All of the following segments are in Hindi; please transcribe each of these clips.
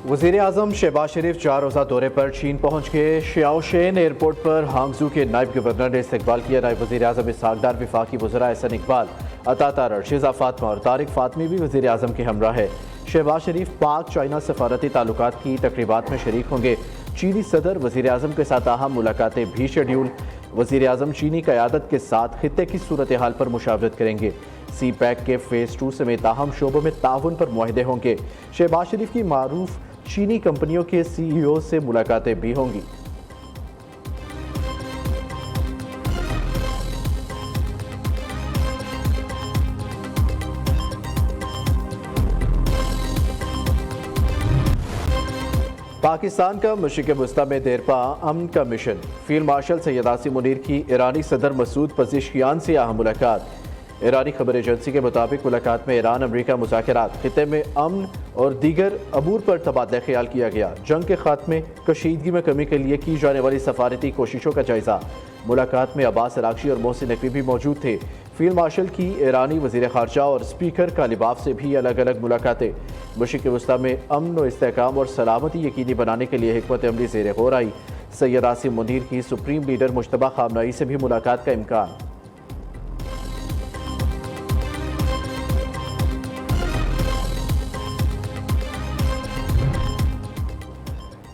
वज़ीर आज़म शहबाज शरीफ 4 रोज़ा दौरे पर चीन पहुँच गए। शियाओशेन एयरपोर्ट पर हांगजू के नायब गवर्नर ने इस्तकबाल किया। नायब वज़ीर आज़म इसहाकडार, वफाकी वज़रा एहसन इकबाल, अता तारड़, शिजा फातिमा और तारिक फातमी भी वज़ीर आज़म के हमरा है। शहबाज शरीफ पाक चाइना सफारती ताल्लुकात की तकरीबात में शरीक होंगे। चीनी सदर वज़ीर आज़म के साथ अहम मुलाकातें भी शेड्यूल। वज़ीर आज़म चीनी क़यादत के साथ खित्ते की सूरत हाल पर मुशावरत करेंगे। सी पैक के फ़ेज़ 2 समेत अहम शोबों में ताउन पर मुआहदे होंगे। शहबाज शरीफ की मारूफ चीनी कंपनियों के CEO से मुलाकातें भी होंगी। पाकिस्तान का मशरिक़ वस्ता में देरपा अमन का mission. Field marshal Syed Asim Munir की ईरानी सदर मसूद पज़ेश्कियान से अहम मुलाकात। ईरानी खबर एजेंसी के मुताबिक मुलाकात में ईरान अमरीका मुज़ाकरात, खित्ते में अमन और दीगर अमूर पर तबादला ख्याल किया गया। जंग के खात्मे, कशीदगी में कमी के लिए की जाने वाली सफारती कोशिशों का जायजा। मुलाकात में अब्बास अरागची और मोहसिन नकवी भी मौजूद थे। फील्ड मार्शल की ईरानी वज़ीर ख़ारजा और स्पीकर कालिबाफ से भी अलग अलग मुलाकातें। मशरिक़ वस्ता में अमन व इस्तेहकाम और सलामती यकीनी बनाने के लिए हिकमत अमली ज़ेर गौर आई। सैयद आसिम मुनीर की सुप्रीम लीडर मुश्तबा खामनई से भी मुलाकात का इम्कान।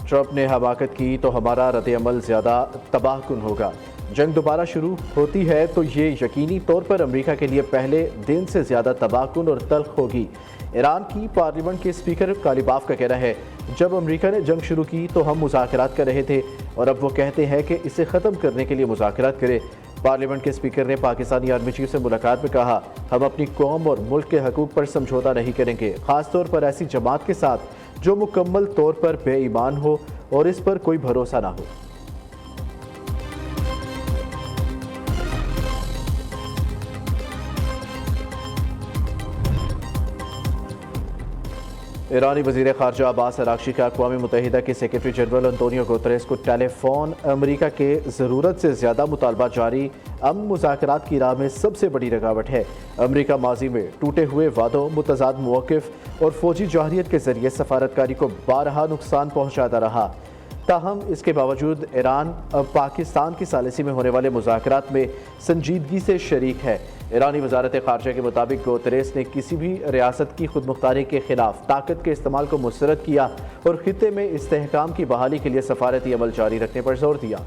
ट्रंप ने हमाकत की तो हमारा रद्द-ए-अमल ज़्यादा तबाहकुन होगा। जंग दोबारा शुरू होती है तो ये यकीनी तौर पर अमेरिका के लिए पहले दिन से ज़्यादा तबाहकुन और तल्ख होगी। ईरान की पार्लियामेंट के स्पीकर कालिबाफ का कहना है, जब अमेरिका ने जंग शुरू की तो हम मुज़ाकरात कर रहे थे और अब वो कहते हैं कि इसे ख़त्म करने के लिए मुज़ाकरात करें। पार्लियामेंट के स्पीकर ने पाकिस्तानी आर्मी चीफ से मुलाकात में कहा, हम अपनी कौम और मुल्क के हकूक़ पर समझौता नहीं करेंगे, ख़ासतौर पर ऐसी जमात के साथ जो मुकम्मल तौर पर बेईमान हो और इस पर कोई भरोसा ना हो। ईरानी वज़ीर ख़ारजा अब्बास अरागची का अक़वाम मुत्तहिदा के सेक्रेटरी जनरल अंतोनियो गुतरेस को टेलीफोन। अमरीका के ज़रूरत से ज़्यादा मुतालबा जारी अमन मुज़ाकरात की राह में सबसे बड़ी रुकावट है। अमरीका माजी में टूटे हुए वादों, मुतज़ाद मौक़िफ़ और फ़ौजी जाहिरियत के ज़रिए सफारतकारी को बारहा नुकसान पहुँचाता रहा। ताहम इसके बावजूद ईरान अब पाकिस्तान की सालिसी में होने वाले मुज़ाकरात में संजीदगी से शरीक है। ईरानी वज़ारत ख़ारजा के मुताबिक गुतरेस ने किसी भी रियासत की खुदमुख्तारी के खिलाफ ताकत के इस्तेमाल को मुस्तरद किया और खित्ते में इस्तेहकाम की बहाली के लिए सफारती अमल जारी रखने पर जोर दिया।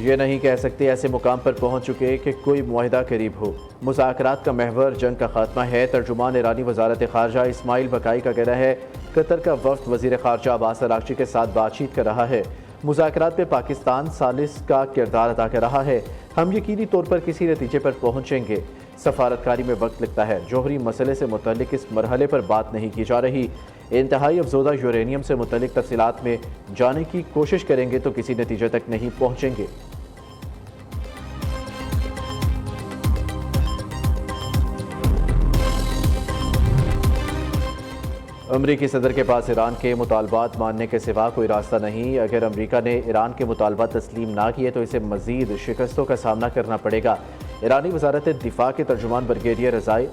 ये नहीं कह सकते ऐसे मुकाम पर पहुंच चुके कि कोई मुआहिदा करीब हो। मुज़ाकरात का महवर जंग का खात्मा है। तर्जुमान ईरानी वज़ारत ख़ारजा इस्माइल बकाई का कहना है, कतर का वफ़द वज़ीर ख़ारजा अब्बास अरागची के साथ बातचीत कर रहा है। मुज़ाकरात में पाकिस्तान सालिस का किरदार अदा कर रहा है। हम यकीनी तौर पर किसी नतीजे पर पहुँचेंगे। सफारतकारी में वक्त लगता है। जौहरी मसले से मुतल्लिक इस मरहले पर बात नहीं की जा रही। इंतहाई अफजोदा यूरेनियम से मुतल्लिक तफसीलात में जाने की कोशिश करेंगे तो किसी नतीजे तक नहीं पहुँचेंगे। अमरीकी सदर के पास ईरान के मुतालबात मानने के सिवा कोई रास्ता नहीं। अगर अमरीका ने ईरान के मुतालबात तस्लीम ना किए तो इसे मज़ीद शिकस्तों का सामना करना पड़ेगा। ईरानी वज़ारत दिफा के तर्जुमान ब्रिगेडियर रज़ाई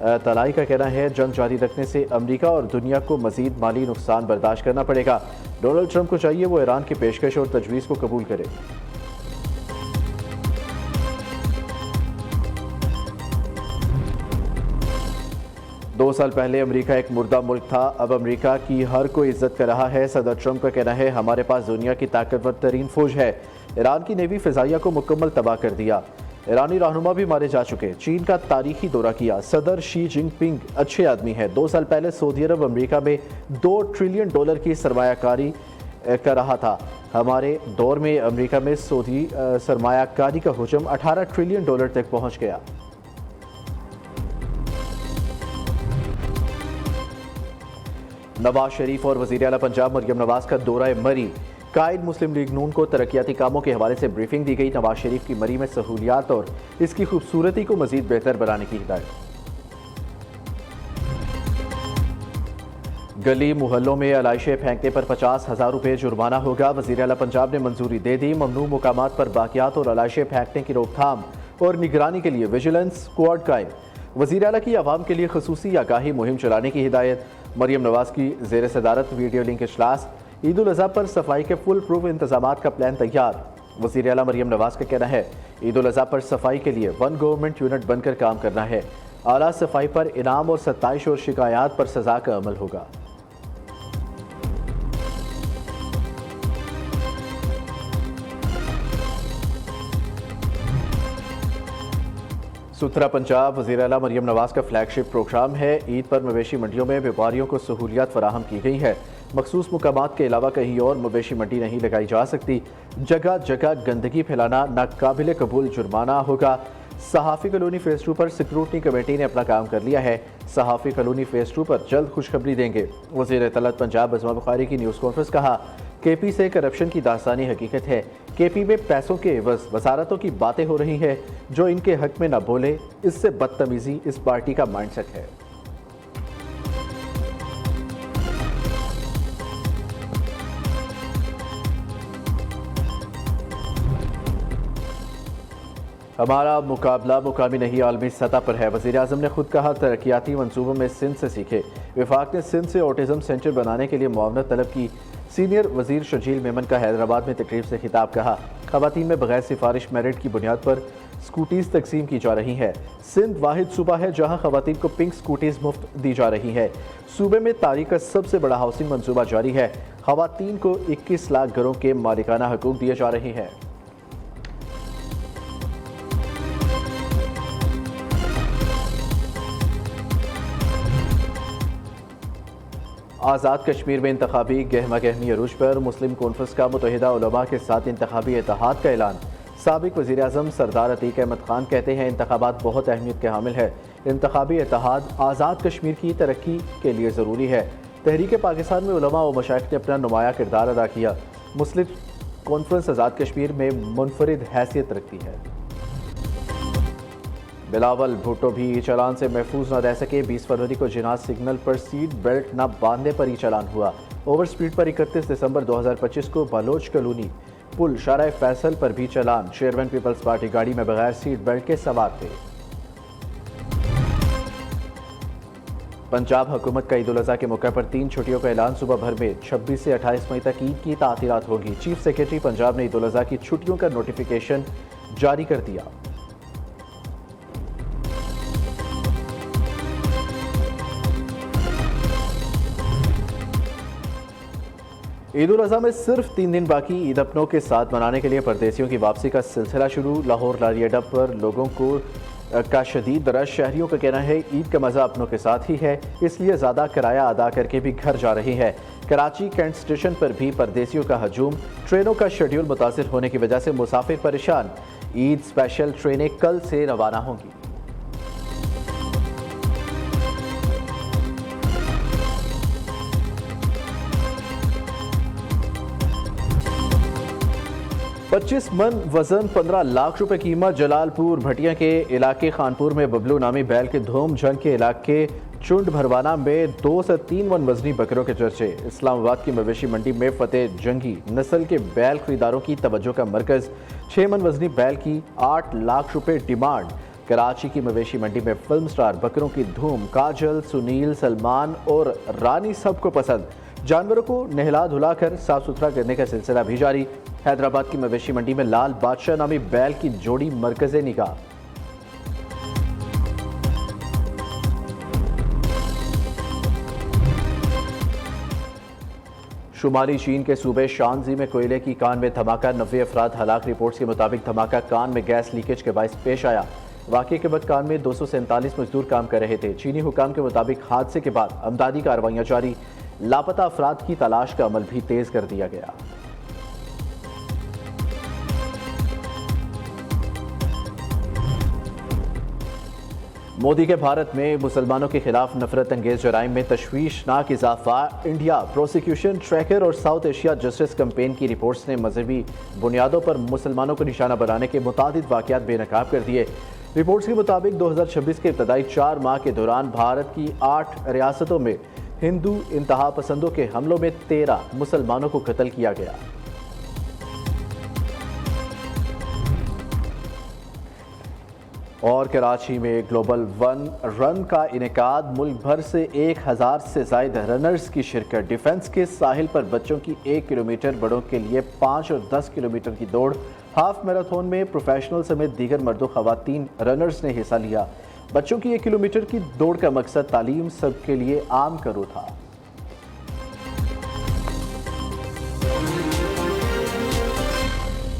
तलाई का कहना है, जंग जारी रखने से अमरीका और दुनिया को मज़ीद माली नुकसान बर्दाश्त करना पड़ेगा। डोनाल्ड ट्रंप को चाहिए वो ईरान की पेशकश और तजवीज़ को कबूल करे। 2 साल पहले अमेरिका एक मुर्दा मुल्क था, अब अमेरिका की हर कोई इज्जत कर रहा है। सदर ट्रंप का कहना है, हमारे पास दुनिया की ताकतवर तरीन फौज है। ईरान की नेवी फ़िज़ाइया को मुकम्मल तबाह कर दिया। ईरानी रहनुमा भी मारे जा चुके। चीन का तारीखी दौरा किया। सदर शी जिनपिंग अच्छे आदमी है। 2 साल पहले सऊदी अरब अमेरिका में $2 ट्रिलियन की सरमायाकारी कर रहा था। हमारे दौर में अमेरिका में सऊदी सरमायाकारी का हुजम $18 ट्रिलियन तक पहुँच गया। नवाज शरीफ और वज़ीर आला पंजाब मरियम नवाज का दौरा मरी। कायद मुस्लिम लीग नून को तरक्याती कामों के हवाले से ब्रीफिंग दी गई। नवाज शरीफ की मरी में सहूलियात और इसकी खूबसूरती को मज़ीद बेहतर बनाने की हिदायत। गली मोहल्लों में अलाइशें फेंकने पर 50,000 रुपये जुर्माना होगा। वज़ीर आला पंजाब ने मंजूरी दे दी। ममनू मुकामात पर बाकियात और अलाइशें फेंकने की रोकथाम और निगरानी के लिए विजिलेंस स्क्वाड कायम। वज़ीर आला की आवाम के लिए खसूसी आगाही मुहिम चलाने की हिदायत। मरियम नवाज की ज़ेर सदारत वीडियो लिंक इजलास। ईद उल अज़हा पर सफाई के फुल प्रूफ इंतजाम का प्लान तैयार। वज़ीर आला मरियम नवाज का कहना है ईद उल अज़हा पर सफाई के लिए वन गवर्नमेंट यूनिट बनकर काम करना है। आला सफाई पर इनाम और सत्ताइश और शिकायत पर सजा का अमल होगा। सुथरा पंजाब वज़ीर आला मरियम नवाज का फ्लैगशिप प्रोग्राम है। ईद पर मवेशी मंडियों में व्यापारियों को सहूलियात फराहम की गई है। मखसूस मुकामात के अलावा कहीं और मवेशी मंडी नहीं लगाई जा सकती। जगह जगह गंदगी फैलाना नाकाबिल कबूल जुर्माना होगा। सहाफ़ी कॉलोनी फेज़ 2 पर सिक्योरिटी कमेटी ने अपना काम कर लिया है। सहाफ़ी कॉलोनी फेज़ 2 पर जल्द खुशखबरी देंगे। वज़ीर तलत पंजाब अज़मा बुखारी की न्यूज़ कॉन्फ्रेंस कहा केपी से करप्शन की दास्तानी हकीकत है। केपी में पैसों के एवज वजारतों की बातें हो रही हैं जो इनके हक में न बोले, इससे बदतमीजी इस पार्टी का माइंडसेट है। हमारा मुकाबला मुकामी नहीं आलमी सतह पर है। वज़ीर आज़म ने खुद कहा तरक्याती मंसूबों में सिंध से सीखे। विफाक ने सिंध से ऑटिज़म सेंटर बनाने के लिए मुआवनत तलब की। सीनियर वज़ीर शजील मेमन का हैदराबाद में तकरीब से खिताब। कहा ख़वातीन में बगैर सिफारिश मेरिट की बुनियाद पर स्कूटीज़ तकसीम की जा रही हैं। सिंध वाहिद सूबा है जहाँ ख़वातीन को पिंक स्कूटीज़ मुफ्त दी जा रही है। सूबे में तारीख का सबसे बड़ा हाउसिंग मंसूबा जारी है। ख़वातीन को 21 लाख घरों के मालिकाना हकूक़ दिए जा रहे हैं। आज़ाद कश्मीर में इंतखाबी गहमा गहमी अरूज पर मुस्लिम कॉन्फ्रेंस का मुत्तहिदा उलमा के साथ इंतखाबी इत्तेहाद का ऐलान। साबिक वज़ीर आज़म सरदार अतीक अहमद खान कहते हैं इंतखाबात बहुत अहमियत के हामिल है। इंतखाबी इत्तेहाद आज़ाद कश्मीर की तरक्की के लिए ज़रूरी है। तहरीक पाकिस्तान में उलमा व मशाइख ने अपना नुमाया किरदार अदा किया। मुस्लिम कॉन्फ्रेंस आज़ाद कश्मीर में मुनफरिद हैसियत रखती है। बिलावल भुट्टो भी चालान से महफूज न रह सके। 20 फरवरी को जिनाज सिग्नल पर सीट बेल्ट न बांधने पर ही चालान हुआ। ओवर स्पीड पर 31 दिसंबर 2025 को बलोच कॉलोनी पुल शारा फैसल पर भी चालान। शेरवन पीपल्स पार्टी गाड़ी में बगैर सीट बेल्ट के सवार थे। पंजाब हुकूमत का ईद उल अज़हा के मौके पर 3 छुट्टियों का ऐलान। सुबह भर में 26 से 28 मई तक ईद की तातीलात होगी। चीफ सेक्रेटरी पंजाब ने ईद उल अज़हा की छुट्टियों का नोटिफिकेशन जारी कर दिया। ईद उल अज़हा में सिर्फ 3 दिन बाकी। ईद अपनों के साथ मनाने के लिए परदेसियों की वापसी का सिलसिला शुरू। लाहौर लारी अड्डा पर लोगों का शदीद रश। शहरियों का कहना है ईद का मज़ा अपनों के साथ ही है, इसलिए ज़्यादा किराया अदा करके भी घर जा रही है। कराची कैंट स्टेशन पर भी परदेसियों का हजूम। ट्रेनों का शेड्यूल मुतासिर होने की वजह से मुसाफिर परेशान। ईद स्पेशल ट्रेनें कल से रवाना होंगी। पच्चीस मन वजन 15 लाख रुपए कीमत। जलालपुर भटिया के इलाके खानपुर में बबलू नामी बैल के धूम झंग के इलाके चुंड भरवाना में 2 से 3 मन वजनी बकरों के चर्चे। इस्लामाबाद की मवेशी मंडी में फतेह जंगी नस्ल के बैल खरीदारों की तवज्जो का मरकज। 6 मन वजनी बैल की 8 लाख रुपए डिमांड। कराची की मवेशी मंडी में फिल्म स्टार बकरों की धूम। काजल, सुनील, सलमान और रानी सबको पसंद। जानवरों को नहला धुलाकर साफ सुथरा करने का सिलसिला भी जारी। हैदराबाद की मवेशी मंडी में लाल बादशाह नामी बैल की जोड़ी मरकज़े निगाह। शुमाली चीन के सूबे शांजी में कोयले की कान में धमाका। 90 अफराद हलाक। रिपोर्ट्स के मुताबिक धमाका कान में गैस लीकेज के बायस पेश आया। वाक़े के बाद कान में 247 मजदूर काम कर रहे थे। चीनी हुकाम के मुताबिक हादसे के बाद अमदादी कार्रवाइयाँ जारी। लापता अफराद की तलाश का अमल भी तेज कर दिया गया। मोदी के भारत में मुसलमानों के खिलाफ नफरत अंगेज जराइम में तशवीशनाक इजाफा। इंडिया प्रोसिक्यूशन ट्रैकर और साउथ एशिया जस्टिस कैंपेन की रिपोर्ट्स ने मजहबी बुनियादों पर मुसलमानों को निशाना बनाने के मुतादिद वाक़यात बेनकाब कर दिए। रिपोर्ट्स के मुताबिक 2026 के इब्तदाई 4 माह के दौरान भारत की 8 रियासतों में हिंदू इंतहा पसंदों के हमलों में 13 मुसलमानों को कत्ल किया गया। और कराची में ग्लोबल वन रन का इनेकाद, मुल्क भर से 1000 से ज्यादा रनर्स की शिरकत। डिफेंस के साहिल पर बच्चों की 1 किलोमीटर, बड़ों के लिए 5 और 10 किलोमीटर की दौड़। हाफ मैराथन में प्रोफेशनल समेत दीगर मर्दों खवातीन रनर्स ने हिस्सा लिया। बच्चों की 1 किलोमीटर की दौड़ का मकसद तालीम सबके लिए आम करो था।